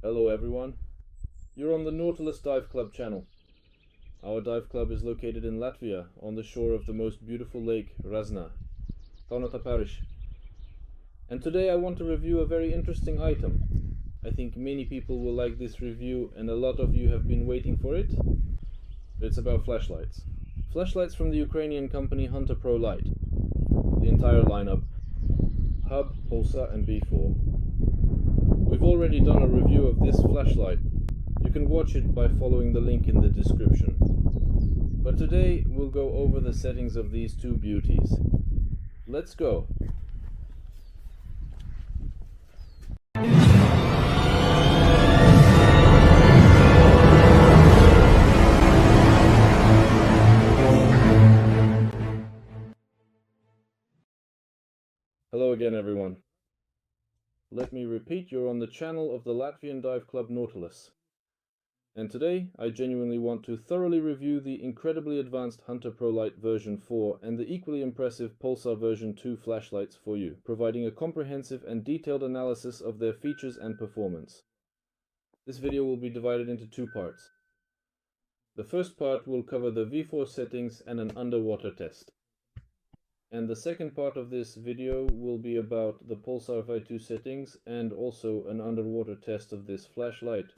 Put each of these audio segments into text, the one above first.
Hello everyone, you're on the Nautilus Dive Club channel. Our dive club is located in Latvia on the shore of the most beautiful lake, Razna, Kaunata parish. And today I want to review a very interesting item. I think many people will like this review and a lot of you have been waiting for it. It's about flashlights. Flashlights from the Ukrainian company HunterProLight. The entire lineup, hub, pulsar and V-4. We've already done a review of this flashlight. You can watch it by following the link in the description. But today we'll go over the settings of these two beauties. Let's go! Hello again everyone. Let me repeat, you're on the channel of the Latvian dive club Nautilus. And today, I genuinely want to thoroughly review the incredibly advanced HunterProLight version 4 and the equally impressive Pulsar version 2 flashlights for you, providing a comprehensive and detailed analysis of their features and performance. This video will be divided into two parts. The first part will cover the V4 settings and an underwater test. And the second part of this video will be about the Pulsar V2 settings and also an underwater test of this flashlight.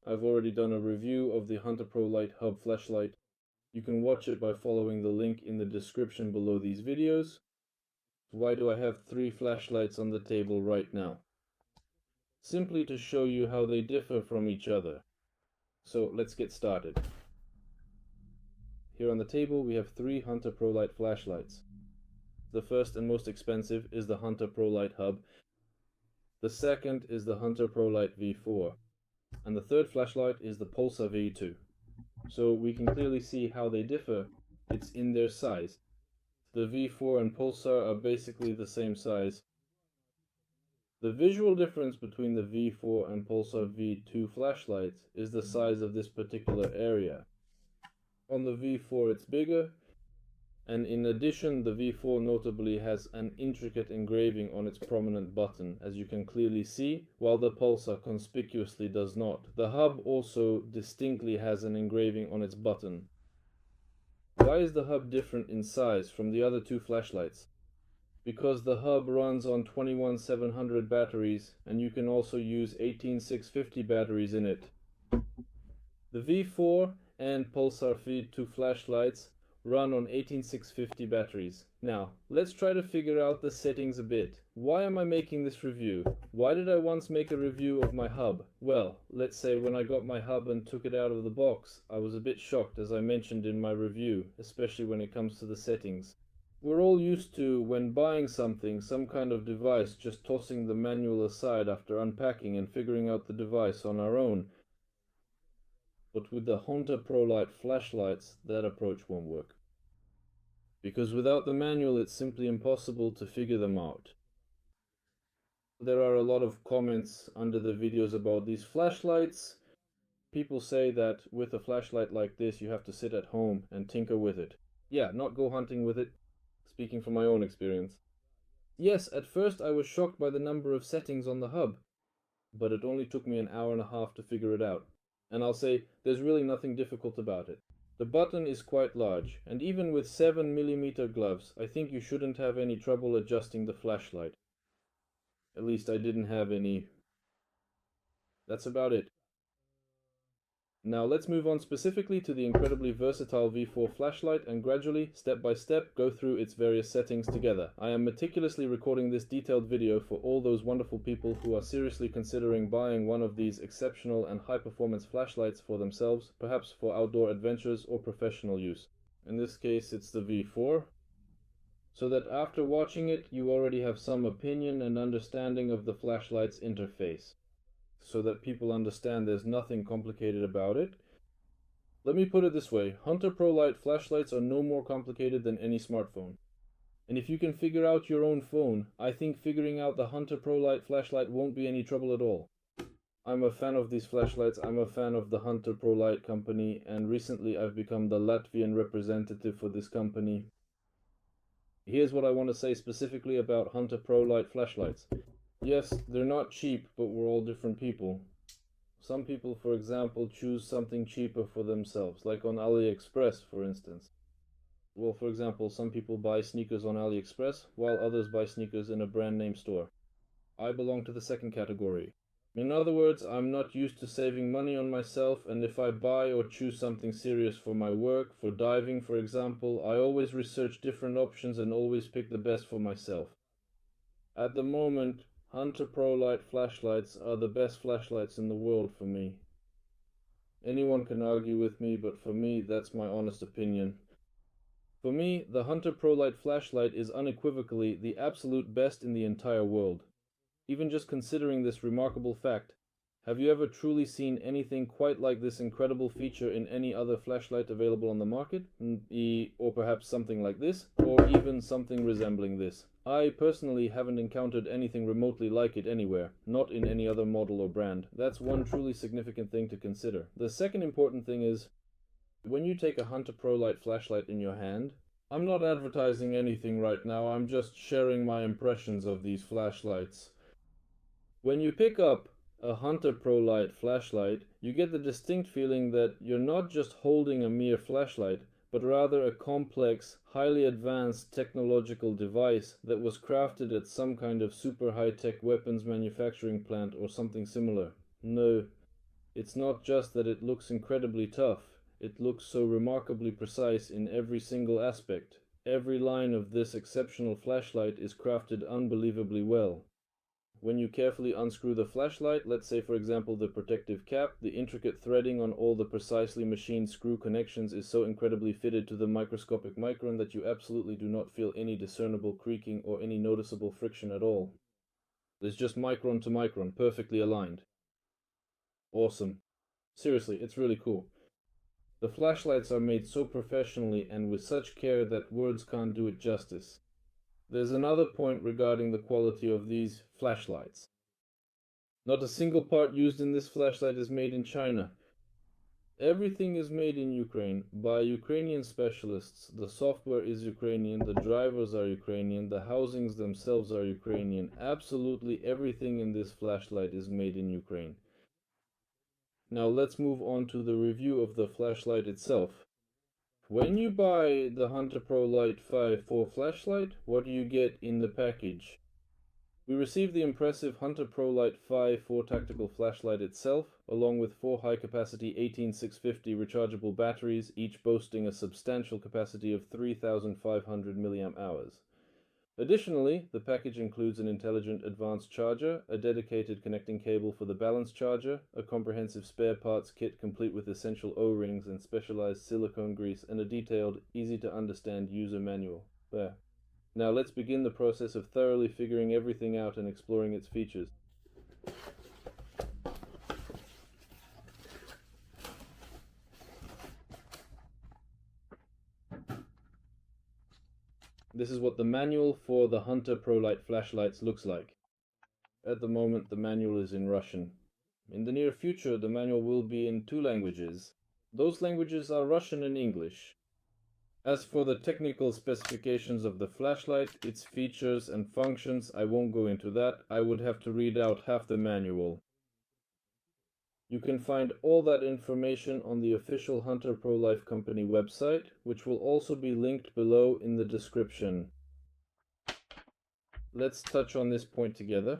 I've already done a review of the HunterProLight hub flashlight. You can watch it by following the link in the description below these videos. Why do I have three flashlights on the table right now? Simply to show you how they differ from each other. So let's get started. Here on the table we have three HunterProLight flashlights. The first and most expensive is the HunterProLight hub. The second is the HunterProLight V4. And the third flashlight is the Pulsar V2. So we can clearly see how they differ. It's in their size. The V4 and Pulsar are basically the same size. The visual difference between the V4 and Pulsar V2 flashlights is the size of this particular area. On the V4 it's bigger, and in addition the V4 notably has an intricate engraving on its prominent button, as you can clearly see, while the Pulsar conspicuously does not. The hub also distinctly has an engraving on its button. Why is the hub different in size from the other two flashlights? Because the hub runs on 21700 batteries, and you can also use 18650 batteries in it. The V4 and Pulsar V2 flashlights run on 18650 batteries. Now, let's try to figure out the settings a bit. Why am I making this review? Why did I once make a review of my hub? Well, let's say when I got my hub and took it out of the box, I was a bit shocked, as I mentioned in my review, especially when it comes to the settings. We're all used to, when buying something, some kind of device, just tossing the manual aside after unpacking and figuring out the device on our own. But with the HunterProLight flashlights, that approach won't work. Because without the manual, it's simply impossible to figure them out. There are a lot of comments under the videos about these flashlights. People say that with a flashlight like this, you have to sit at home and tinker with it. Yeah, not go hunting with it. Speaking from my own experience. Yes, at first I was shocked by the number of settings on the hub, but it only took me an hour and a half to figure it out. And I'll say, there's really nothing difficult about it. The button is quite large, and even with 7mm gloves, I think you shouldn't have any trouble adjusting the flashlight. At least I didn't have any. That's about it. Now let's move on specifically to the incredibly versatile V4 flashlight and gradually, step by step, go through its various settings together. I am meticulously recording this detailed video for all those wonderful people who are seriously considering buying one of these exceptional and high-performance flashlights for themselves, perhaps for outdoor adventures or professional use. In this case it's the V4, so that after watching it you already have some opinion and understanding of the flashlight's interface. So that people understand there's nothing complicated about it. Let me put it this way, HunterProLight flashlights are no more complicated than any smartphone. And if you can figure out your own phone, I think figuring out the HunterProLight flashlight won't be any trouble at all. I'm a fan of these flashlights, I'm a fan of the HunterProLight company, and recently I've become the Latvian representative for this company. Here's what I want to say specifically about HunterProLight flashlights. Yes, they're not cheap, but we're all different people. Some people, for example, choose something cheaper for themselves, like on AliExpress, for instance. Well, for example, some people buy sneakers on AliExpress, while others buy sneakers in a brand name store. I belong to the second category. In other words, I'm not used to saving money on myself, and if I buy or choose something serious for my work, for diving for example, I always research different options and always pick the best for myself. At the moment, HunterProLight flashlights are the best flashlights in the world for me. Anyone can argue with me, but for me, that's my honest opinion. For me, the HunterProLight flashlight is unequivocally the absolute best in the entire world. Even just considering this remarkable fact, have you ever truly seen anything quite like this incredible feature in any other flashlight available on the market? Or perhaps something like this, or even something resembling this? I personally haven't encountered anything remotely like it anywhere, not in any other model or brand. That's one truly significant thing to consider. The second important thing is, when you take a HunterProLight flashlight in your hand, I'm not advertising anything right now, I'm just sharing my impressions of these flashlights. When you pick up a HunterProLight flashlight, you get the distinct feeling that you're not just holding a mere flashlight, but rather a complex, highly advanced technological device that was crafted at some kind of super high-tech weapons manufacturing plant or something similar. No, it's not just that it looks incredibly tough, it looks so remarkably precise in every single aspect. Every line of this exceptional flashlight is crafted unbelievably well. When you carefully unscrew the flashlight, let's say for example the protective cap, the intricate threading on all the precisely machined screw connections is so incredibly fitted to the microscopic micron that you absolutely do not feel any discernible creaking or any noticeable friction at all. It's just micron to micron, perfectly aligned. Awesome. Seriously, it's really cool. The flashlights are made so professionally and with such care that words can't do it justice. There's another point regarding the quality of these flashlights. Not a single part used in this flashlight is made in China. Everything is made in Ukraine by Ukrainian specialists. The software is Ukrainian, the drivers are Ukrainian, the housings themselves are Ukrainian. Absolutely everything in this flashlight is made in Ukraine. Now let's move on to the review of the flashlight itself. When you buy the HunterProLight V-4 flashlight, what do you get in the package? We received the impressive HunterProLight V-4 tactical flashlight itself, along with 4 high-capacity 18650 rechargeable batteries, each boasting a substantial capacity of 3,500 mAh. Additionally, the package includes an intelligent advanced charger, a dedicated connecting cable for the balance charger, a comprehensive spare parts kit complete with essential O-rings and specialized silicone grease, and a detailed, easy-to-understand user manual. There. Now let's begin the process of thoroughly figuring everything out and exploring its features. This is what the manual for the HunterProLight flashlights looks like. At the moment, the manual is in Russian. In the near future, the manual will be in 2 languages. Those languages are Russian and English. As for the technical specifications of the flashlight, its features and functions, I won't go into that. I would have to read out half the manual. You can find all that information on the official HunterProLight company website, which will also be linked below in the description. Let's touch on this point together.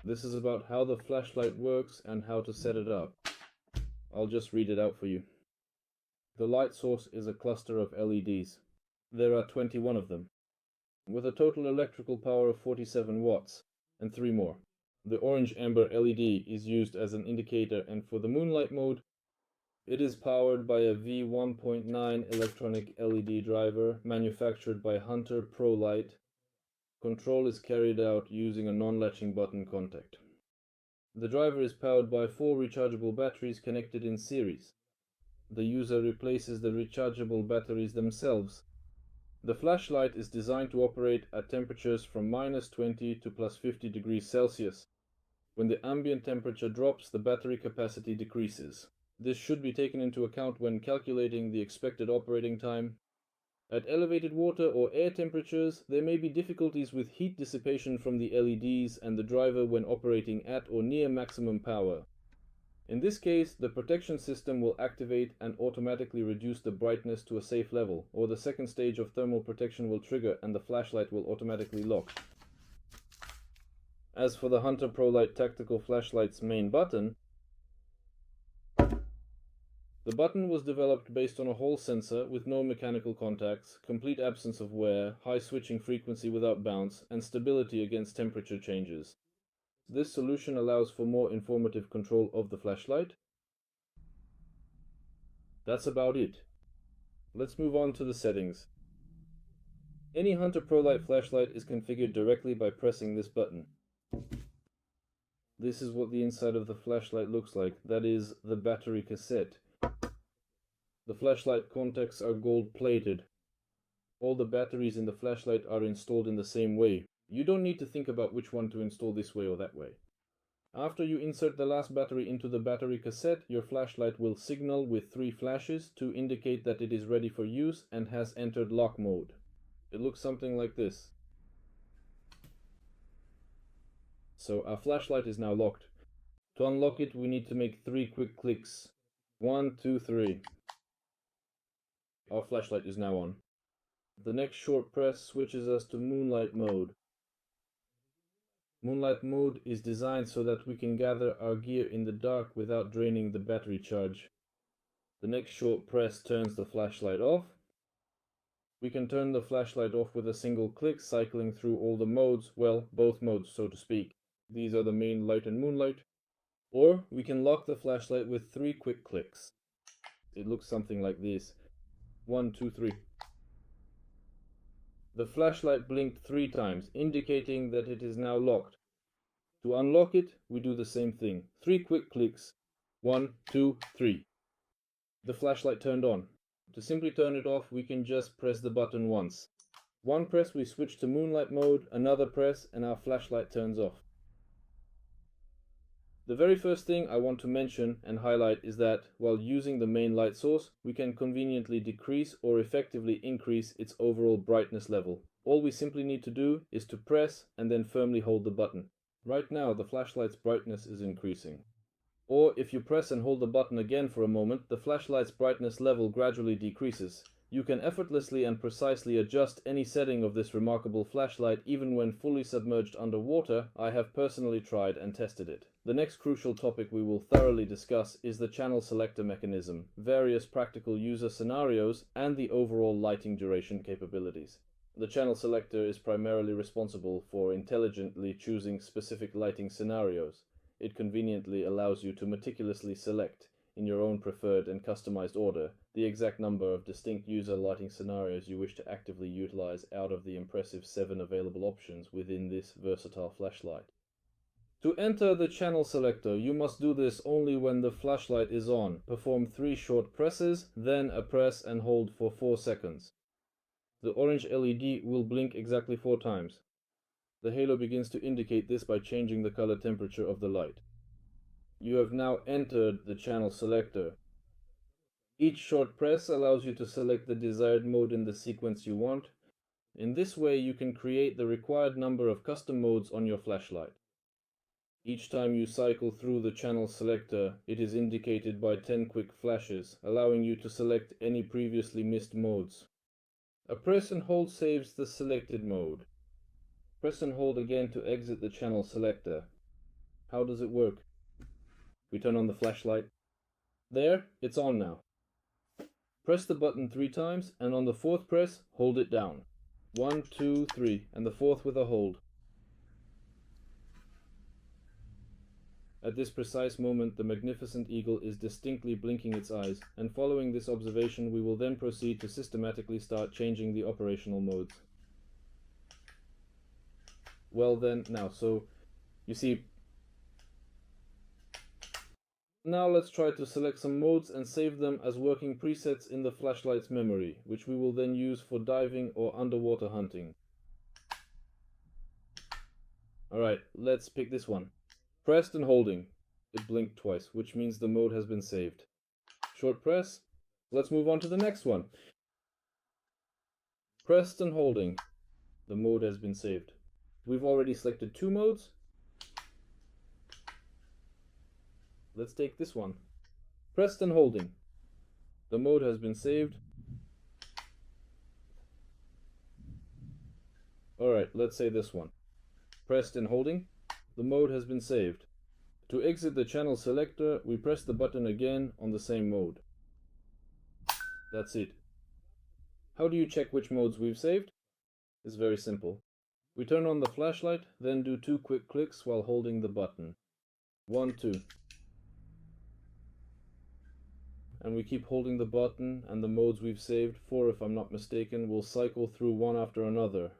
This is about how the flashlight works and how to set it up. I'll just read it out for you. The light source is a cluster of LEDs. There are 21 of them, with a total electrical power of 47 watts, and 3 more. The orange amber LED is used as an indicator, and for the moonlight mode, it is powered by a V1.9 electronic LED driver manufactured by HunterProLight. Control is carried out using a non-latching button contact. The driver is powered by 4 rechargeable batteries connected in series. The user replaces the rechargeable batteries themselves. The flashlight is designed to operate at temperatures from -20 to +50 degrees Celsius. When the ambient temperature drops, the battery capacity decreases. This should be taken into account when calculating the expected operating time. At elevated water or air temperatures, there may be difficulties with heat dissipation from the LEDs and the driver when operating at or near maximum power. In this case, the protection system will activate and automatically reduce the brightness to a safe level, or the second stage of thermal protection will trigger and the flashlight will automatically lock. As for the HunterProLight tactical flashlight's main button, the button was developed based on a Hall sensor with no mechanical contacts, complete absence of wear, high switching frequency without bounce, and stability against temperature changes. This solution allows for more informative control of the flashlight. That's about it. Let's move on to the settings. Any HunterProLight flashlight is configured directly by pressing this button. This is what the inside of the flashlight looks like, that is, the battery cassette. The flashlight contacts are gold plated. All the batteries in the flashlight are installed in the same way. You don't need to think about which one to install this way or that way. After you insert the last battery into the battery cassette, your flashlight will signal with 3 flashes to indicate that it is ready for use and has entered lock mode. It looks something like this. So our flashlight is now locked. To unlock it, we need to make 3 quick clicks. 1, 2, 3. Our flashlight is now on. The next short press switches us to moonlight mode. Moonlight mode is designed so that we can gather our gear in the dark without draining the battery charge. The next short press turns the flashlight off. We can turn the flashlight off with a single click, cycling through all the modes, well, both modes so to speak. These are the main light and moonlight. Or we can lock the flashlight with 3 quick clicks. It looks something like this. 1, 2, 3. The flashlight blinked 3 times, indicating that it is now locked. To unlock it, we do the same thing. 3 quick clicks. 1, 2, 3. The flashlight turned on. To simply turn it off, we can just press the button once. One press, we switch to moonlight mode, another press, and our flashlight turns off. The very first thing I want to mention and highlight is that, while using the main light source, we can conveniently decrease or effectively increase its overall brightness level. All we simply need to do is to press and then firmly hold the button. Right now, the flashlight's brightness is increasing. Or if you press and hold the button again for a moment, the flashlight's brightness level gradually decreases. You can effortlessly and precisely adjust any setting of this remarkable flashlight even when fully submerged underwater. I have personally tried and tested it. The next crucial topic we will thoroughly discuss is the channel selector mechanism, various practical user scenarios, and the overall lighting duration capabilities. The channel selector is primarily responsible for intelligently choosing specific lighting scenarios. It conveniently allows you to meticulously select, in your own preferred and customized order, the exact number of distinct user lighting scenarios you wish to actively utilize out of the impressive 7 available options within this versatile flashlight. To enter the channel selector, you must do this only when the flashlight is on. Perform 3 short presses, then a press and hold for 4 seconds. The orange LED will blink exactly 4 times. The halo begins to indicate this by changing the color temperature of the light. You have now entered the channel selector. Each short press allows you to select the desired mode in the sequence you want. In this way, you can create the required number of custom modes on your flashlight. Each time you cycle through the channel selector, it is indicated by 10 quick flashes, allowing you to select any previously missed modes. A press and hold saves the selected mode. Press and hold again to exit the channel selector. How does it work? We turn on the flashlight. There, it's on now. Press the button 3 times, and on the 4th press, hold it down. 1, 2, 3, and the 4th with a hold. At this precise moment, the magnificent eagle is distinctly blinking its eyes, and following this observation, we will then proceed to systematically start changing the operational modes. Well then, so you see, now let's try to select some modes and save them as working presets in the flashlight's memory, which we will then use for diving or underwater hunting. Alright, let's pick this one. Pressed and holding. It blinked twice, which means the mode has been saved. Short press. Let's move on to the next one. Pressed and holding. The mode has been saved. We've already selected 2 modes. let's take this one. Pressed and holding. The mode has been saved. Alright, let's say this one. Pressed and holding. The mode has been saved. To exit the channel selector, we press the button again on the same mode. That's it. How do you check which modes we've saved? It's very simple. We turn on the flashlight, then do 2 quick clicks while holding the button. 1, 2. And we keep holding the button, and the modes we've saved, 4 if I'm not mistaken, will cycle through one after another.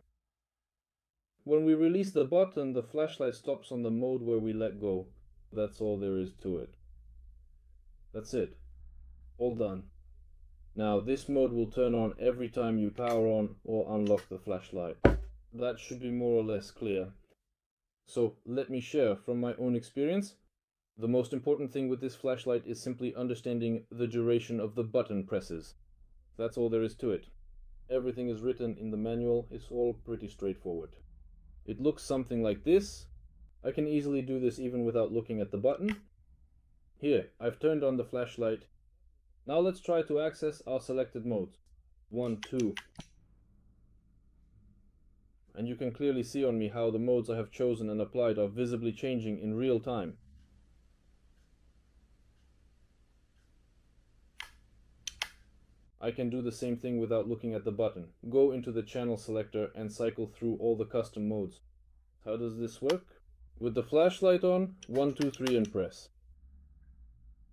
When we release the button, the flashlight stops on the mode where we let go. That's all there is to it. That's it. All done. Now this mode will turn on every time you power on or unlock the flashlight. That should be more or less clear. So let me share from my own experience. The most important thing with this flashlight is simply understanding the duration of the button presses. That's all there is to it. Everything is written in the manual. It's all pretty straightforward. It looks something like this. I can easily do this even without looking at the button. Here, I've turned on the flashlight. Now let's try to access our selected modes. 1, 2. And you can clearly see on me how the modes I have chosen and applied are visibly changing in real time. I can do the same thing without looking at the button. Go into the channel selector and cycle through all the custom modes. How does this work? With the flashlight on, 1, 2, 3 and press.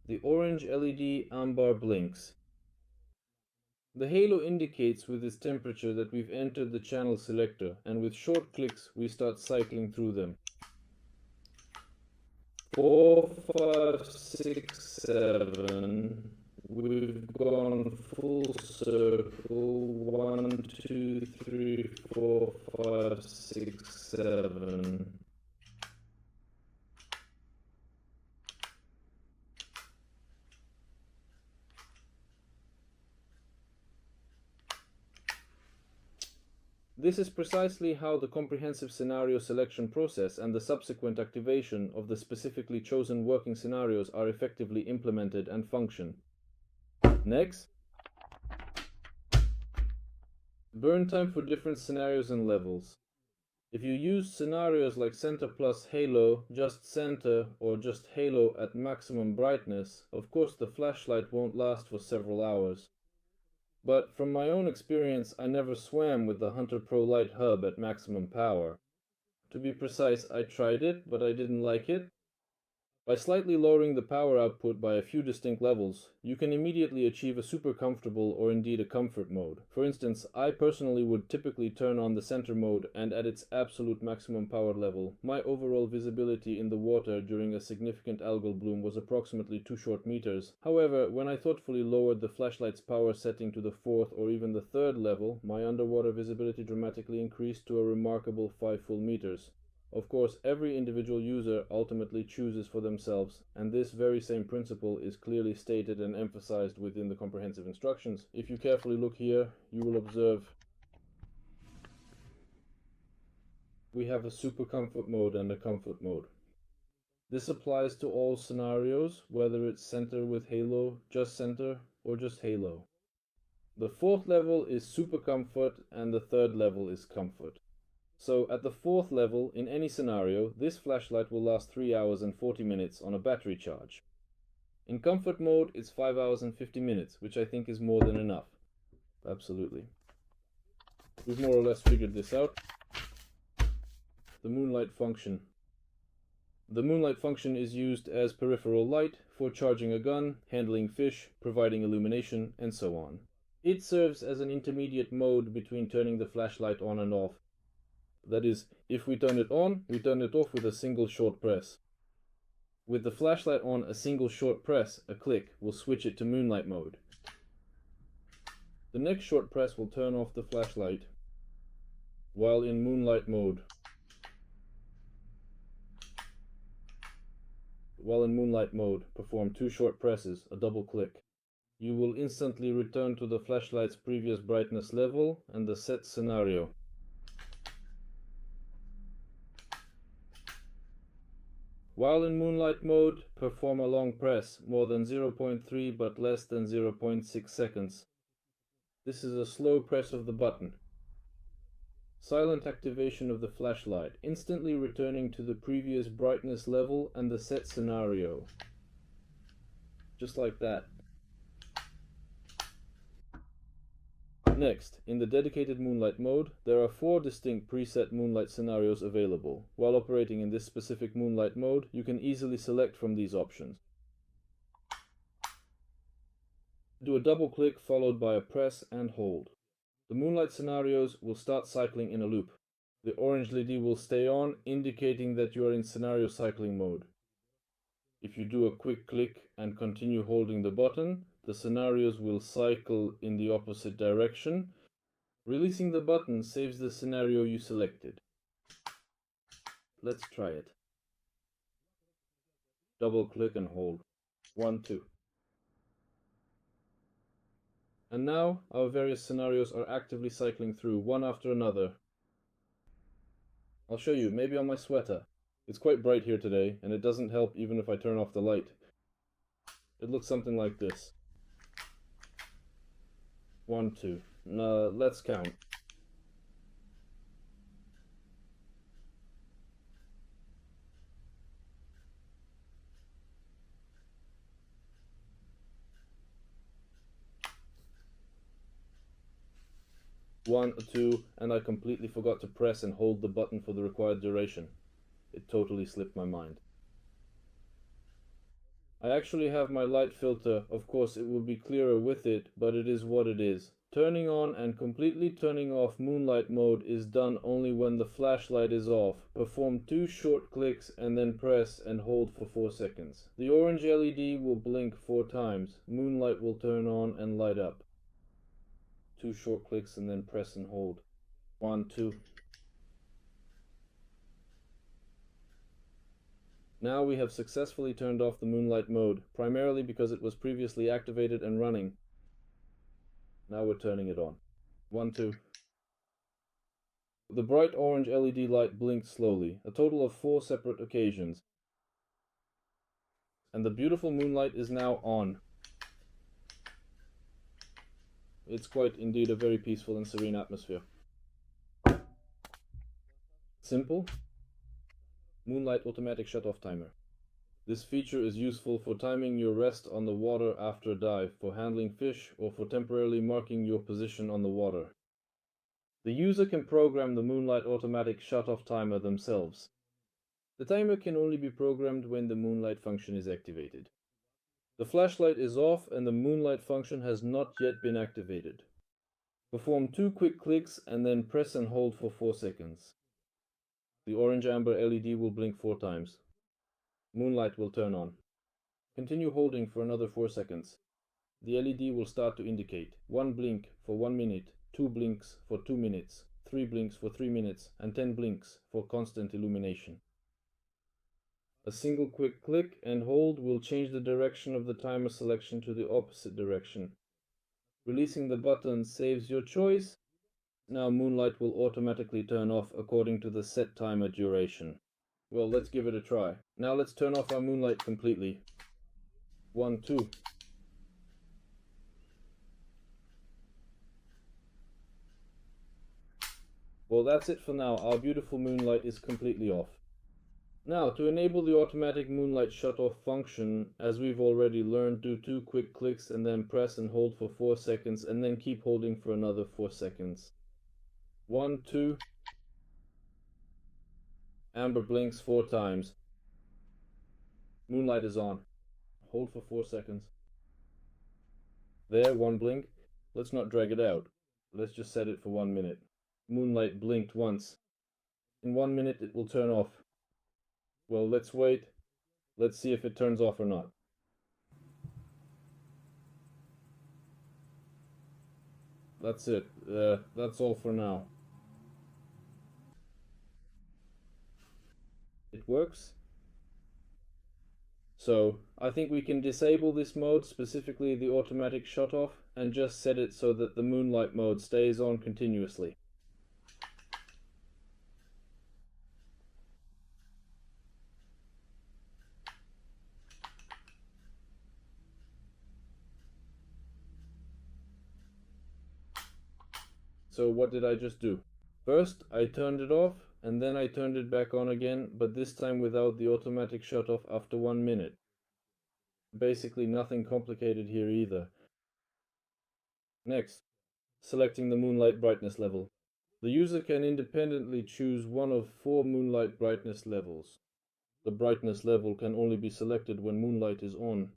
The orange LED amber blinks. The halo indicates with its temperature that we've entered the channel selector, and with short clicks we start cycling through them. 4, 5, 6, 7. We've gone full circle. 1, 2, 3, 4, 5, 6, 7. This is precisely how the comprehensive scenario selection process and the subsequent activation of the specifically chosen working scenarios are effectively implemented and function. Next, burn time for different scenarios and levels. If you use scenarios like center plus halo, just center, or just halo at maximum brightness, of course the flashlight won't last for several hours. But from my own experience, I never swam with the HunterProLight hub at maximum power. To be precise, I tried it, but I didn't like it. By slightly lowering the power output by a few distinct levels, you can immediately achieve a super comfortable or indeed a comfort mode. For instance, I personally would typically turn on the center mode, and at its absolute maximum power level, my overall visibility in the water during a significant algal bloom was approximately 2 short meters. However, when I thoughtfully lowered the flashlight's power setting to the 4th or even the 3rd level, my underwater visibility dramatically increased to a remarkable 5 full meters. Of course, every individual user ultimately chooses for themselves, and this very same principle is clearly stated and emphasized within the comprehensive instructions. If you carefully look here, you will observe we have a super comfort mode and a comfort mode. This applies to all scenarios, whether it's center with halo, just center, or just halo. The 4th level is super comfort and the 3rd level is comfort. So at the 4th level, in any scenario, this flashlight will last 3 hours and 40 minutes on a battery charge. In comfort mode, it's 5 hours and 50 minutes, which I think is more than enough. Absolutely. We've more or less figured this out. The moonlight function. The moonlight function is used as peripheral light for charging a gun, handling fish, providing illumination, and so on. It serves as an intermediate mode between turning the flashlight on and off. That is, if we turn it on, we turn it off with a single short press. With the flashlight on, a single short press, a click, will switch it to moonlight mode. The next short press will turn off the flashlight while in moonlight mode. While in moonlight mode, perform 2 short presses, a double click. You will instantly return to the flashlight's previous brightness level and the set scenario. While in moonlight mode, perform a long press, more than 0.3 but less than 0.6 seconds. This is a slow press of the button. Silent activation of the flashlight, instantly returning to the previous brightness level and the set scenario. Just like that. Next, in the dedicated moonlight mode, there are 4 distinct preset moonlight scenarios available. While operating in this specific moonlight mode, you can easily select from these options. Do a double click followed by a press and hold. The moonlight scenarios will start cycling in a loop. The orange LED will stay on, indicating that you are in scenario cycling mode. If you do a quick click and continue holding the button, the scenarios will cycle in the opposite direction. Releasing the button saves the scenario you selected. Let's try it. Double click and hold. 1, 2. And now our various scenarios are actively cycling through, one after another. I'll show you, maybe on my sweater. It's quite bright here today, and it doesn't help even if I turn off the light. It looks something like this. 1, 2. Let's count. One, 2, and I completely forgot to press and hold the button for the required duration. It totally slipped my mind. I actually have my light filter. Of course it will be clearer with it, but it is what it is. Turning on and completely turning off moonlight mode is done only when the flashlight is off. Perform 2 short clicks and then press and hold for 4 seconds. The orange LED will blink 4 times. Moonlight will turn on and light up. 2 short clicks and then press and hold. 1, 2. Now we have successfully turned off the moonlight mode, primarily because it was previously activated and running. Now we're turning it on. 1, 2. The bright orange LED light blinked slowly, a total of 4 separate occasions. And the beautiful moonlight is now on. It's quite indeed a very peaceful and serene atmosphere. Simple. Moonlight automatic shut-off timer. This feature is useful for timing your rest on the water after a dive, for handling fish, or for temporarily marking your position on the water. The user can program the moonlight automatic shut-off timer themselves. The timer can only be programmed when the moonlight function is activated. The flashlight is off and the moonlight function has not yet been activated. Perform 2 quick clicks and then press and hold for 4 seconds. The orange amber LED will blink 4 times. Moonlight will turn on. Continue holding for another 4 seconds. The LED will start to indicate 1 blink for 1 minute, 2 blinks for 2 minutes, 3 blinks for 3 minutes, and 10 blinks for constant illumination. A single quick click and hold will change the direction of the timer selection to the opposite direction. Releasing the button saves your choice. Now moonlight will automatically turn off according to the set timer duration. Well, let's give it a try. Now let's turn off our moonlight completely. 1, 2. Well, that's it for now. Our beautiful moonlight is completely off. Now, to enable the automatic moonlight shut-off function, as we've already learned, do 2 quick clicks and then press and hold for 4 seconds and then keep holding for another 4 seconds. 1, 2. Amber blinks 4 times. Moonlight is on. Hold for 4 seconds. There, 1 blink. Let's not drag it out. Let's just set it for 1 minute. Moonlight blinked once. In 1 minute it will turn off. Well, let's wait. Let's see if it turns off or not. That's it. That's all for now. It works. So, I think we can disable this mode, specifically the automatic shut-off, and just set it so that the moonlight mode stays on continuously. So what did I just do? First, I turned it off, and then I turned it back on again, but this time without the automatic shut off after 1 minute. Basically nothing complicated here either. Next, selecting the moonlight brightness level. The user can independently choose one of 4 moonlight brightness levels. The brightness level can only be selected when moonlight is on.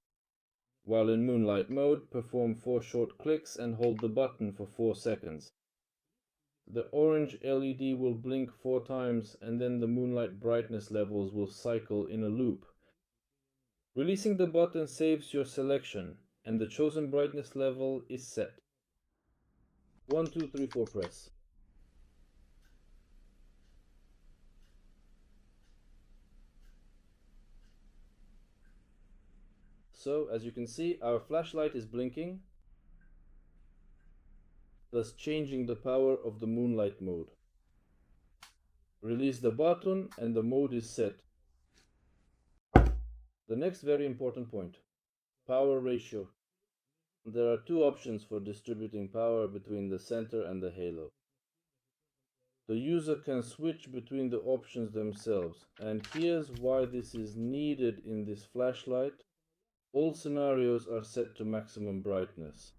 While in moonlight mode, perform 4 short clicks and hold the button for 4 seconds. The orange LED will blink 4 times and then the moonlight brightness levels will cycle in a loop. Releasing the button saves your selection and the chosen brightness level is set. 1, 2, 3, 4 press. So, as you can see, our flashlight is blinking, thus changing the power of the moonlight mode. Release the button and the mode is set. The next very important point, power ratio. There are 2 options for distributing power between the center and the halo. The user can switch between the options themselves, and here's why this is needed in this flashlight. All scenarios are set to maximum brightness.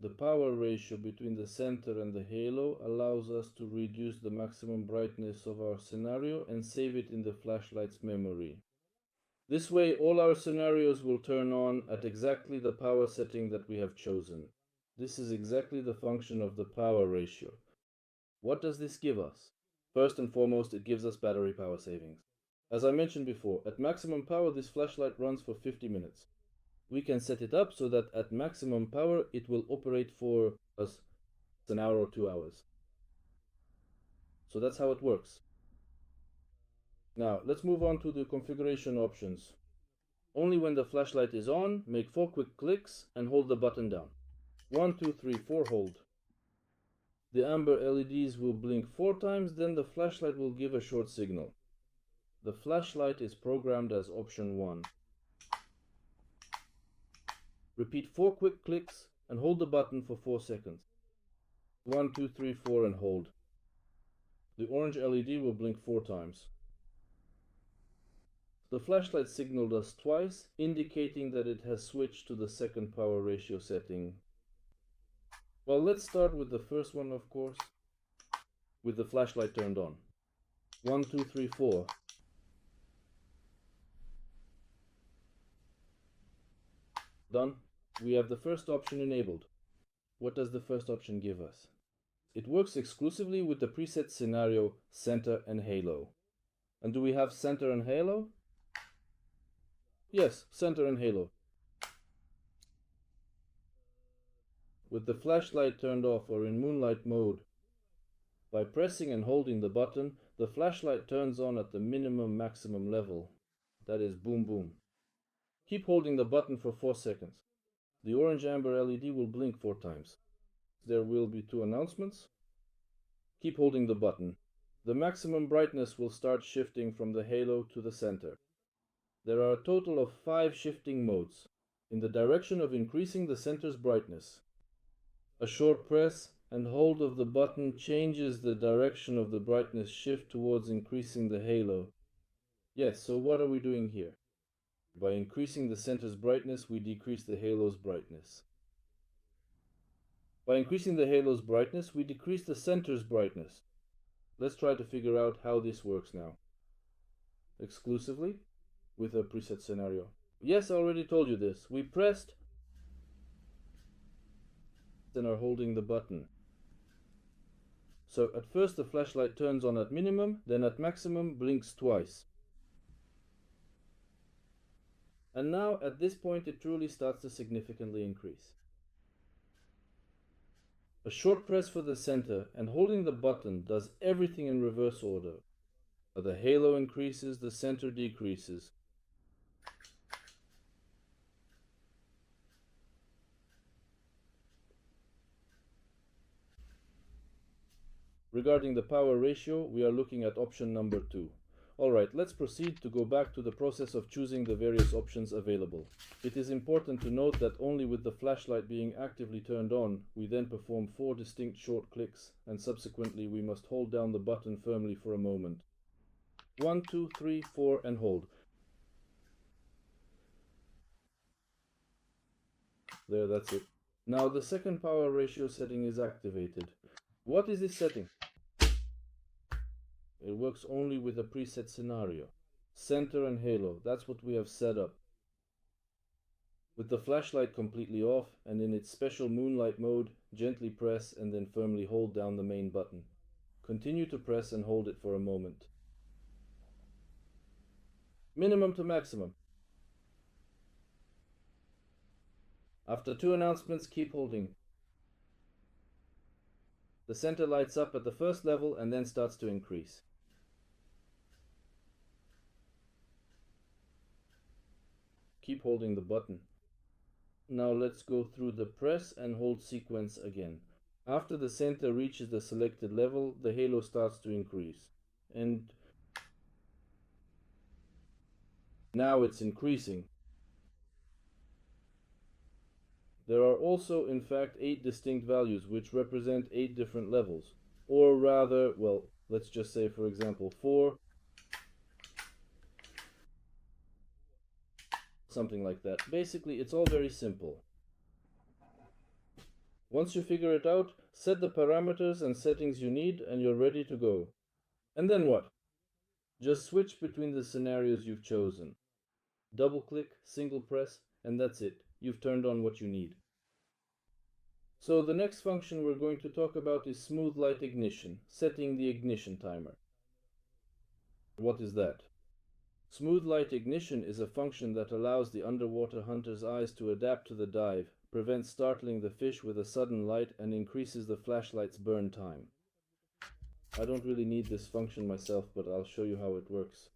The power ratio between the center and the halo allows us to reduce the maximum brightness of our scenario and save it in the flashlight's memory. This way, all our scenarios will turn on at exactly the power setting that we have chosen. This is exactly the function of the power ratio. What does this give us? First and foremost, it gives us battery power savings. As I mentioned before, at maximum power, this flashlight runs for 50 minutes. We can set it up so that at maximum power, it will operate for us an hour or 2 hours. So that's how it works. Now, let's move on to the configuration options. Only when the flashlight is on, make 4 quick clicks and hold the button down. 1, 2, 3, 4, hold. The amber LEDs will blink 4 times, then the flashlight will give a short signal. The flashlight is programmed as option 1. Repeat 4 quick clicks and hold the button for 4 seconds. 1, 2, 3, 4 and hold. The orange LED will blink 4 times. The flashlight signaled us twice, indicating that it has switched to the second power ratio setting. Well, let's start with the first one, of course, with the flashlight turned on. 1, 2, 3, 4. Done. We have the first option enabled. What does the first option give us? It works exclusively with the preset scenario center and halo. And do we have center and halo? Yes, center and halo. With the flashlight turned off or in moonlight mode, by pressing and holding the button, the flashlight turns on at the minimum maximum level. That is boom boom. Keep holding the button for 4 seconds. The orange amber LED will blink 4 times. There will be 2 announcements. Keep holding the button. The maximum brightness will start shifting from the halo to the center. There are a total of 5 shifting modes, in the direction of increasing the center's brightness. A short press and hold of the button changes the direction of the brightness shift towards increasing the halo. Yes, so what are we doing here? By increasing the center's brightness, we decrease the halo's brightness. By increasing the halo's brightness, we decrease the center's brightness. Let's try to figure out how this works now. Exclusively with a preset scenario. Yes, I already told you this. We pressed and are holding the button. So at first the flashlight turns on at minimum, then at maximum blinks twice. And now at this point it truly starts to significantly increase. A short press for the center and holding the button does everything in reverse order. The halo increases, the center decreases. Regarding the power ratio, we are looking at option number 2. Alright, let's proceed to go back to the process of choosing the various options available. It is important to note that only with the flashlight being actively turned on, we then perform 4 distinct short clicks, and subsequently we must hold down the button firmly for a moment. 1, 2, 3, 4, and hold. There, that's it. Now the second power ratio setting is activated. What is this setting? It works only with a preset scenario. Center and halo, that's what we have set up. With the flashlight completely off and in its special moonlight mode, gently press and then firmly hold down the main button. Continue to press and hold it for a moment. Minimum to maximum. After 2 announcements, keep holding. The center lights up at the first level and then starts to increase. Keep holding the button. Now let's go through the press and hold sequence again. After the center reaches the selected level, the halo starts to increase. And now it's increasing. There are also, in fact, 8 distinct values which represent 8 different levels. Or rather, well, let's just say, for example, 4, something like that. Basically, it's all very simple. Once you figure it out, set the parameters and settings you need and you're ready to go. And then what? Just switch between the scenarios you've chosen. Double click, single press, and that's it. You've turned on what you need. So the next function we're going to talk about is smooth light ignition, setting the ignition timer. What is that? Smooth light ignition is a function that allows the underwater hunter's eyes to adapt to the dive, prevents startling the fish with a sudden light, and increases the flashlight's burn time. I don't really need this function myself, but I'll show you how it works.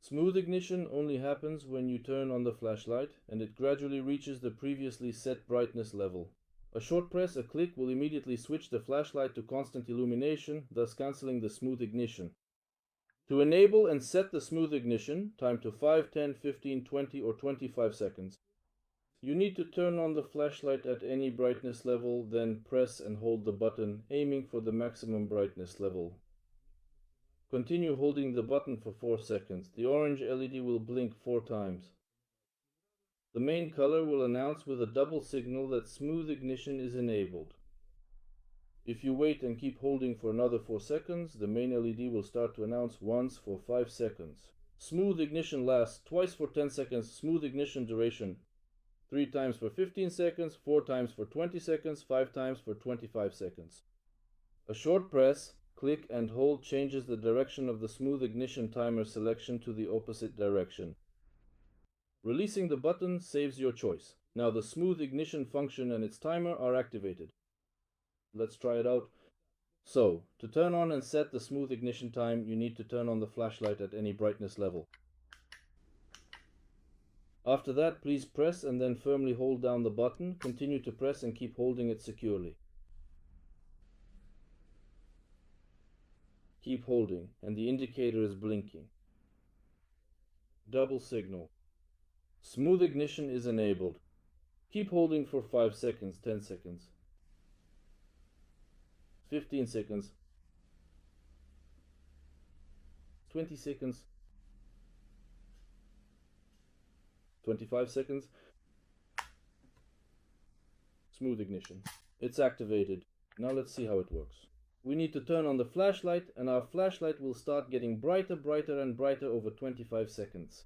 Smooth ignition only happens when you turn on the flashlight, and it gradually reaches the previously set brightness level. A short press, a click, will immediately switch the flashlight to constant illumination, thus cancelling the smooth ignition. To enable and set the smooth ignition, time to 5, 10, 15, 20 or 25 seconds. You need to turn on the flashlight at any brightness level, then press and hold the button, aiming for the maximum brightness level. Continue holding the button for 4 seconds. The orange LED will blink 4 times. The main color will announce with a double signal that smooth ignition is enabled. If you wait and keep holding for another 4 seconds, the main LED will start to announce once for 5 seconds. Smooth ignition lasts twice for 10 seconds. Smooth ignition duration 3 times for 15 seconds, 4 times for 20 seconds, 5 times for 25 seconds. A short press, click and hold changes the direction of the smooth ignition timer selection to the opposite direction. Releasing the button saves your choice. Now the smooth ignition function and its timer are activated. Let's try it out. So, to turn on and set the smooth ignition time, you need to turn on the flashlight at any brightness level. After that, please press and then firmly hold down the button. Continue to press and keep holding it securely. Keep holding, and the indicator is blinking. Double signal. Smooth ignition is enabled. Keep holding for 5 seconds, 10 seconds, 15 seconds, 20 seconds, 25 seconds. Smooth ignition. It's activated. Now let's see how it works. We need to turn on the flashlight, and our flashlight will start getting brighter, brighter and brighter over 25 seconds.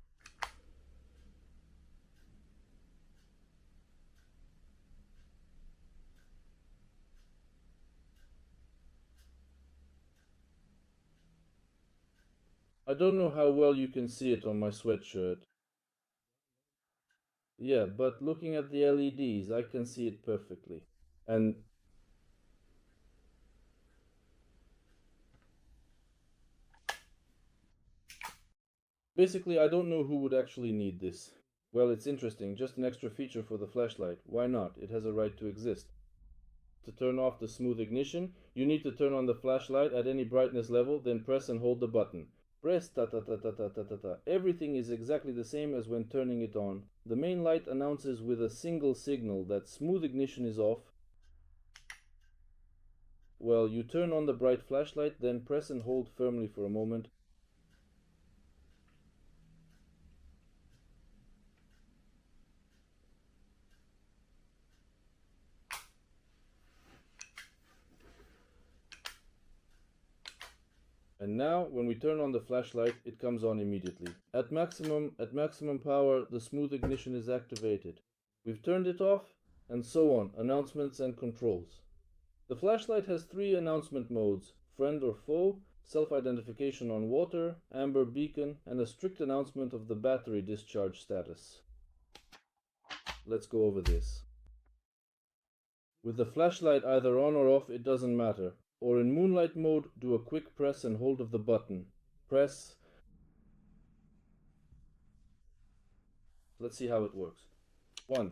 I don't know how well you can see it on my sweatshirt. Yeah, but looking at the LEDs, I can see it perfectly. And basically, I don't know who would actually need this. Well, it's interesting, just an extra feature for the flashlight. Why not? It has a right to exist. To turn off the smooth ignition, you need to turn on the flashlight at any brightness level, then press and hold the button. Press ta ta ta ta ta ta ta ta. Everything is exactly the same as when turning it on. The main light announces with a single signal that smooth ignition is off. Well, you turn on the bright flashlight, then press and hold firmly for a moment. And now, when we turn on the flashlight, it comes on immediately. At maximum power, the smooth ignition is activated. We've turned it off, and so on, announcements and controls. The flashlight has 3 announcement modes: friend or foe, self-identification on water, amber beacon, and a strict announcement of the battery discharge status. Let's go over this. With the flashlight either on or off, it doesn't matter. Or in moonlight mode, do a quick press and hold of the button. Press. Let's see how it works. 1.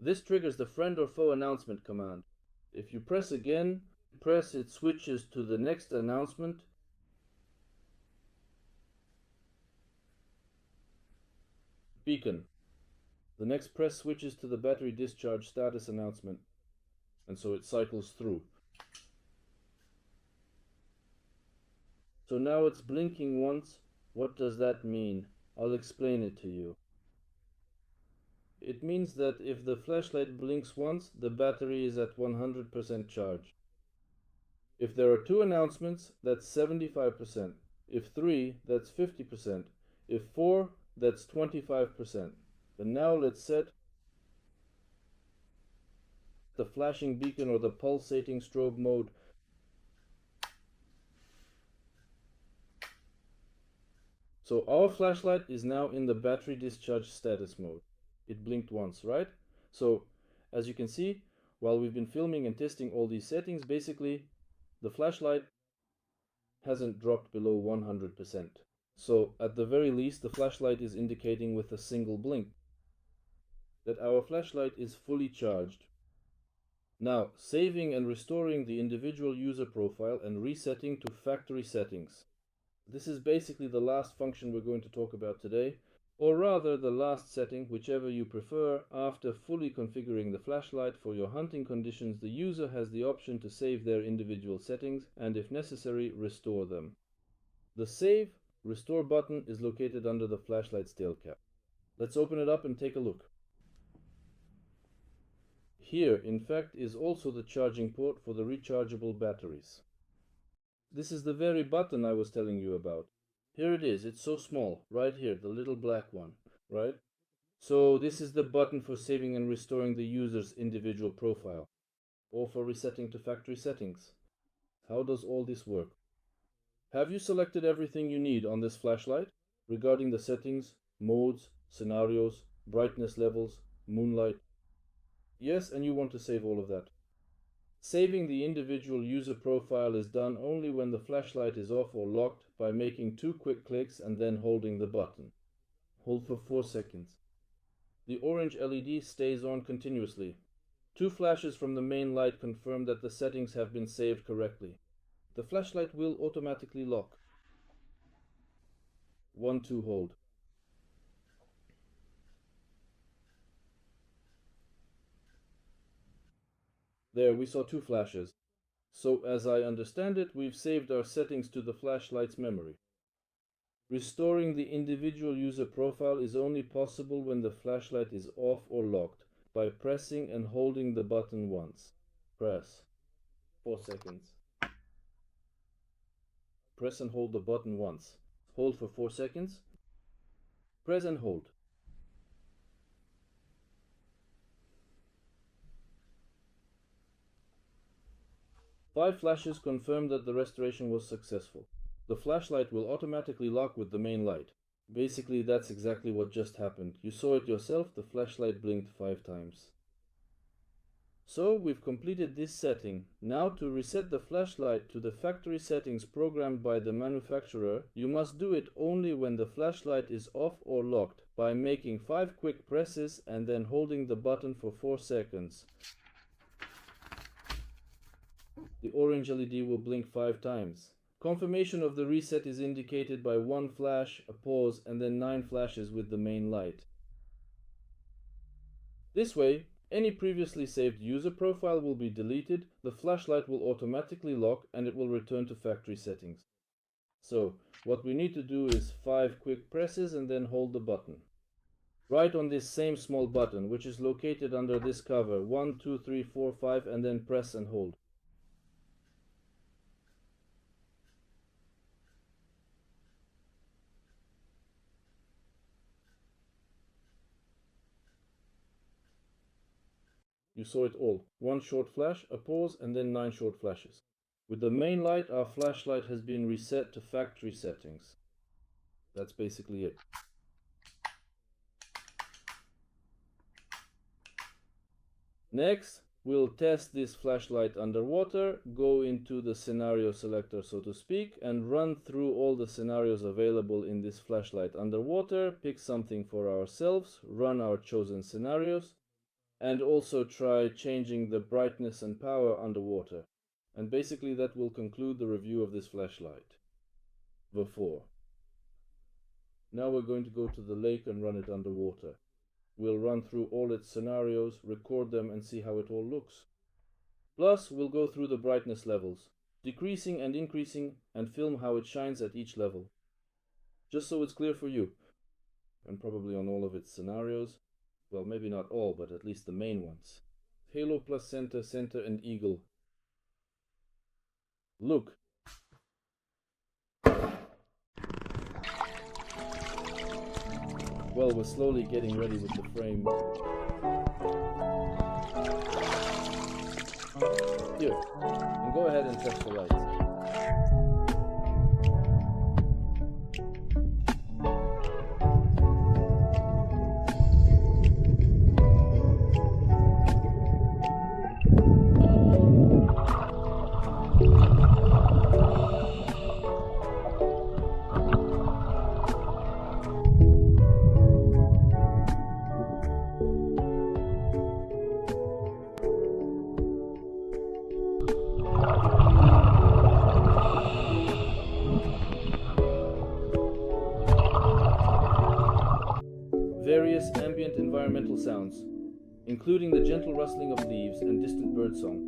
This triggers the friend or foe announcement command. If you press again, it switches to the next announcement. Beacon. The next press switches to the battery discharge status announcement, and so it cycles through. So now it's blinking once. What does that mean? I'll explain it to you. It means that if the flashlight blinks once, the battery is at 100% charge. If there are 2 announcements, that's 75%. If 3, that's 50%. If 4, that's 25%. And now let's set the flashing beacon or the pulsating strobe mode. So our flashlight is now in the battery discharge status mode. It blinked once, right? So as you can see, while we've been filming and testing all these settings, basically the flashlight hasn't dropped below 100%. So at the very least, the flashlight is indicating with a single blink that our flashlight is fully charged. Now, saving and restoring the individual user profile and resetting to factory settings. This is basically the last function we're going to talk about today, or rather the last setting, whichever you prefer. After fully configuring the flashlight for your hunting conditions, the user has the option to save their individual settings and, if necessary, restore them. The Save Restore button is located under the flashlight's tail cap. Let's open it up and take a look. Here, in fact, is also the charging port for the rechargeable batteries. This is the very button I was telling you about. Here it is. It's so small. Right here, the little black one, right? So this is the button for saving and restoring the user's individual profile, or for resetting to factory settings. How does all this work? Have you selected everything you need on this flashlight regarding the settings, modes, scenarios, brightness levels, moonlight? Yes, and you want to save all of that. Saving the individual user profile is done only when the flashlight is off or locked by making 2 quick clicks and then holding the button. Hold for 4 seconds. The orange LED stays on continuously. 2 flashes from the main light confirm that the settings have been saved correctly. The flashlight will automatically lock. 1-2 hold. There, we saw 2 flashes. So as I understand it, we've saved our settings to the flashlight's memory. Restoring the individual user profile is only possible when the flashlight is off or locked by pressing and holding the button once. Press. 4 seconds. Press and hold the button once. Hold for 4 seconds. Press and hold. Five flashes confirm that the restoration was successful. The flashlight will automatically lock with the main light. Basically, that's exactly what just happened. You saw it yourself, the flashlight blinked 5 times. So we've completed this setting. Now to reset the flashlight to the factory settings programmed by the manufacturer, you must do it only when the flashlight is off or locked by making 5 quick presses and then holding the button for 4 seconds. The orange LED will blink 5 times. Confirmation of the reset is indicated by 1 flash, a pause, and then 9 flashes with the main light. This way, any previously saved user profile will be deleted, the flashlight will automatically lock, and it will return to factory settings. So, what we need to do is 5 quick presses and then hold the button. Right on this same small button, which is located under this cover, 1, 2, 3, 4, 5, and then press and hold. You saw it all. 1 short flash, a pause, and then 9 short flashes. With the main light, our flashlight has been reset to factory settings. That's basically it. Next, we'll test this flashlight underwater, go into the scenario selector, so to speak, and run through all the scenarios available in this flashlight underwater, pick something for ourselves, run our chosen scenarios, and also try changing the brightness and power underwater. And basically that will conclude the review of this flashlight. V-4. Now we're going to go to the lake and run it underwater. We'll run through all its scenarios, record them, and see how it all looks. Plus, we'll go through the brightness levels, decreasing and increasing, and film how it shines at each level. Just so it's clear for you, and probably on all of its scenarios. Well, maybe not all, but at least the main ones. Halo plus center, center, and eagle. Look. Well, we're slowly getting ready with the frame. Here, and go ahead and test the lights. Various ambient environmental sounds, including the gentle rustling of leaves and distant birdsong.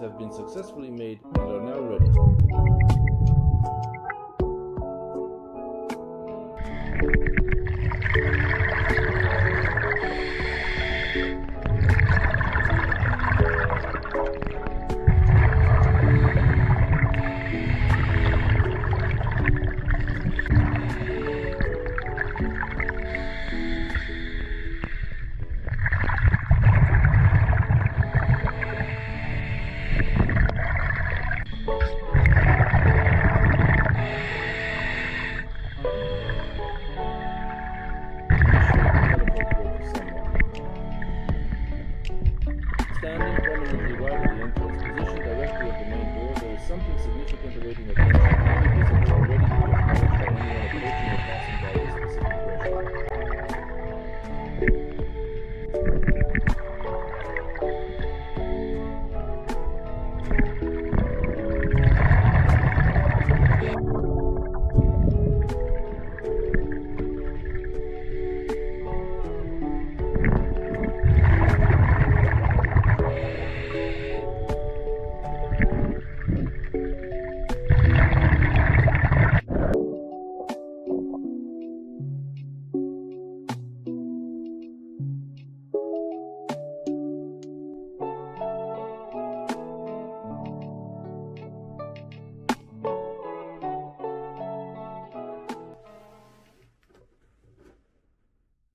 have been successfully made and are now ready. Standing prominently wide of the entrance, positioned directly at the main door, there is something significant awaiting attention, only visible or ready to be acknowledged by anyone approaching or passing by this specific threshold.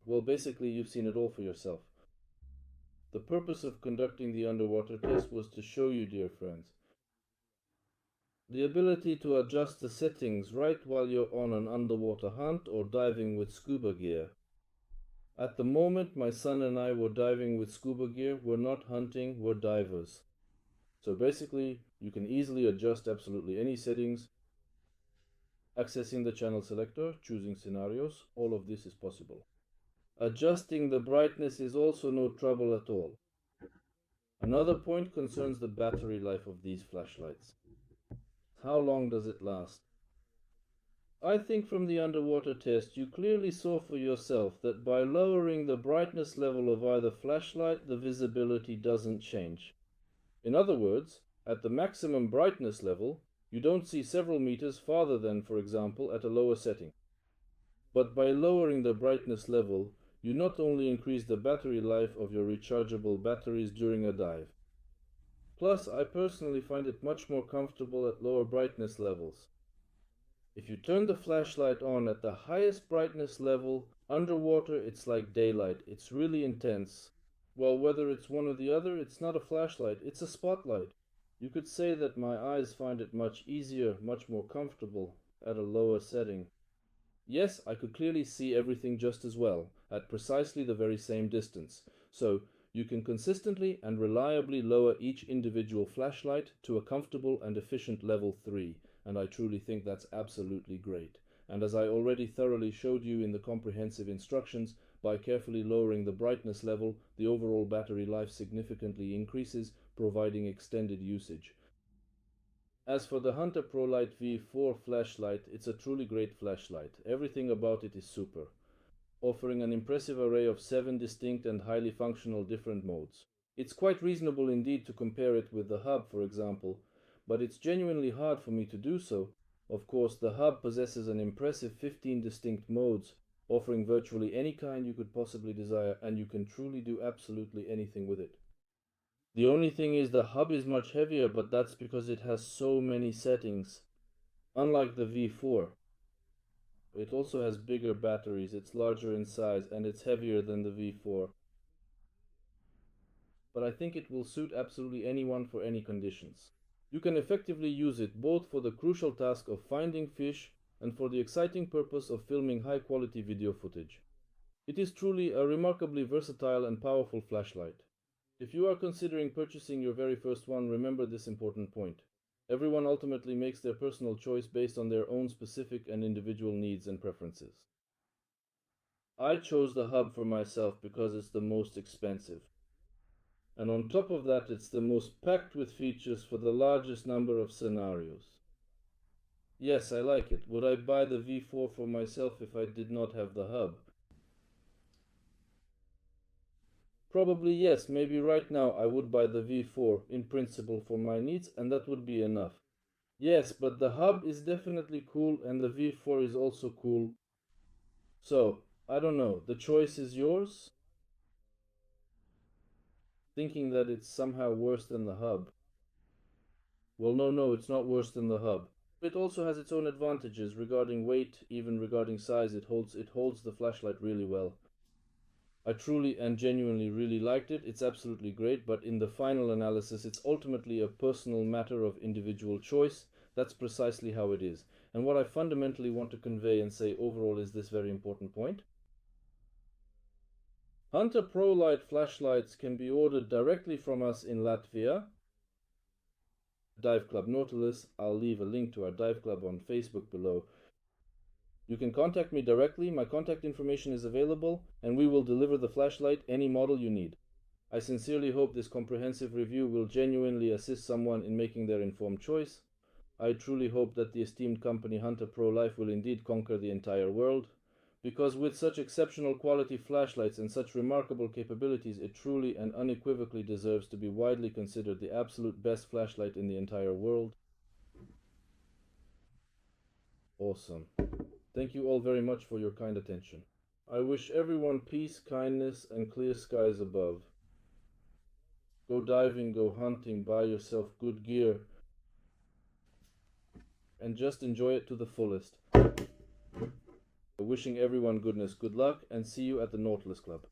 Well, basically, you've seen it all for yourself. The purpose of conducting the underwater test was to show you, dear friends, the ability to adjust the settings right while you're on an underwater hunt or diving with scuba gear. At the moment, my son and I were diving with scuba gear. We're not hunting, we're divers. So basically, you can easily adjust absolutely any settings. Accessing the channel selector, choosing scenarios, all of this is possible. Adjusting the brightness is also no trouble at all. Another point concerns the battery life of these flashlights. How long does it last? I think from the underwater test you clearly saw for yourself that by lowering the brightness level of either flashlight, the visibility doesn't change. In other words, at the maximum brightness level, you don't see several meters farther than, for example, at a lower setting. But by lowering the brightness level, you not only increase the battery life of your rechargeable batteries during a dive. Plus, I personally find it much more comfortable at lower brightness levels. If you turn the flashlight on at the highest brightness level, underwater it's like daylight. It's really intense. Well, whether it's one or the other, it's not a flashlight, it's a spotlight. You could say that my eyes find it much easier, much more comfortable at a lower setting. Yes, I could clearly see everything just as well, at precisely the very same distance. So, you can consistently and reliably lower each individual flashlight to a comfortable and efficient level 3, and I truly think that's absolutely great. And as I already thoroughly showed you in the comprehensive instructions, by carefully lowering the brightness level, the overall battery life significantly increases, providing extended usage. As for the HunterProLight V-4 flashlight, it's a truly great flashlight. Everything about it is super, offering an impressive array of 7 distinct and highly functional different modes. It's quite reasonable indeed to compare it with the hub, for example, but it's genuinely hard for me to do so. Of course, the hub possesses an impressive 15 distinct modes, offering virtually any kind you could possibly desire, and you can truly do absolutely anything with it. The only thing is the hub is much heavier, but that's because it has so many settings. Unlike the V4, it also has bigger batteries, it's larger in size, and it's heavier than the V4. But I think it will suit absolutely anyone for any conditions. You can effectively use it both for the crucial task of finding fish and for the exciting purpose of filming high-quality video footage. It is truly a remarkably versatile and powerful flashlight. If you are considering purchasing your very first one, remember this important point. Everyone ultimately makes their personal choice based on their own specific and individual needs and preferences. I chose the hub for myself because it's the most expensive. And on top of that, it's the most packed with features for the largest number of scenarios. Yes, I like it. Would I buy the V4 for myself if I did not have the hub? Probably yes, maybe right now I would buy the V4 in principle for my needs, and that would be enough. Yes, but the hub is definitely cool and the V4 is also cool. So, I don't know, the choice is yours? Thinking that it's somehow worse than the hub. Well, no, it's not worse than the hub. It also has its own advantages regarding weight, even regarding size. It holds the flashlight really well. I truly and genuinely really liked it. It's absolutely great, but in the final analysis, it's ultimately a personal matter of individual choice. That's precisely how it is. And what I fundamentally want to convey and say overall is this very important point. HunterProLight flashlights can be ordered directly from us in Latvia. Dive Club Nautilus. I'll leave a link to our Dive Club on Facebook below. You can contact me directly. My contact information is available, and we will deliver the flashlight any model you need. I sincerely hope this comprehensive review will genuinely assist someone in making their informed choice. I truly hope that the esteemed company HunterProLight will indeed conquer the entire world, because with such exceptional quality flashlights and such remarkable capabilities, it truly and unequivocally deserves to be widely considered the absolute best flashlight in the entire world. Awesome. Thank you all very much for your kind attention. I wish everyone peace, kindness, and clear skies above. Go diving, go hunting, buy yourself good gear, and just enjoy it to the fullest. Wishing everyone goodness, good luck, and see you at the Nautilus Club.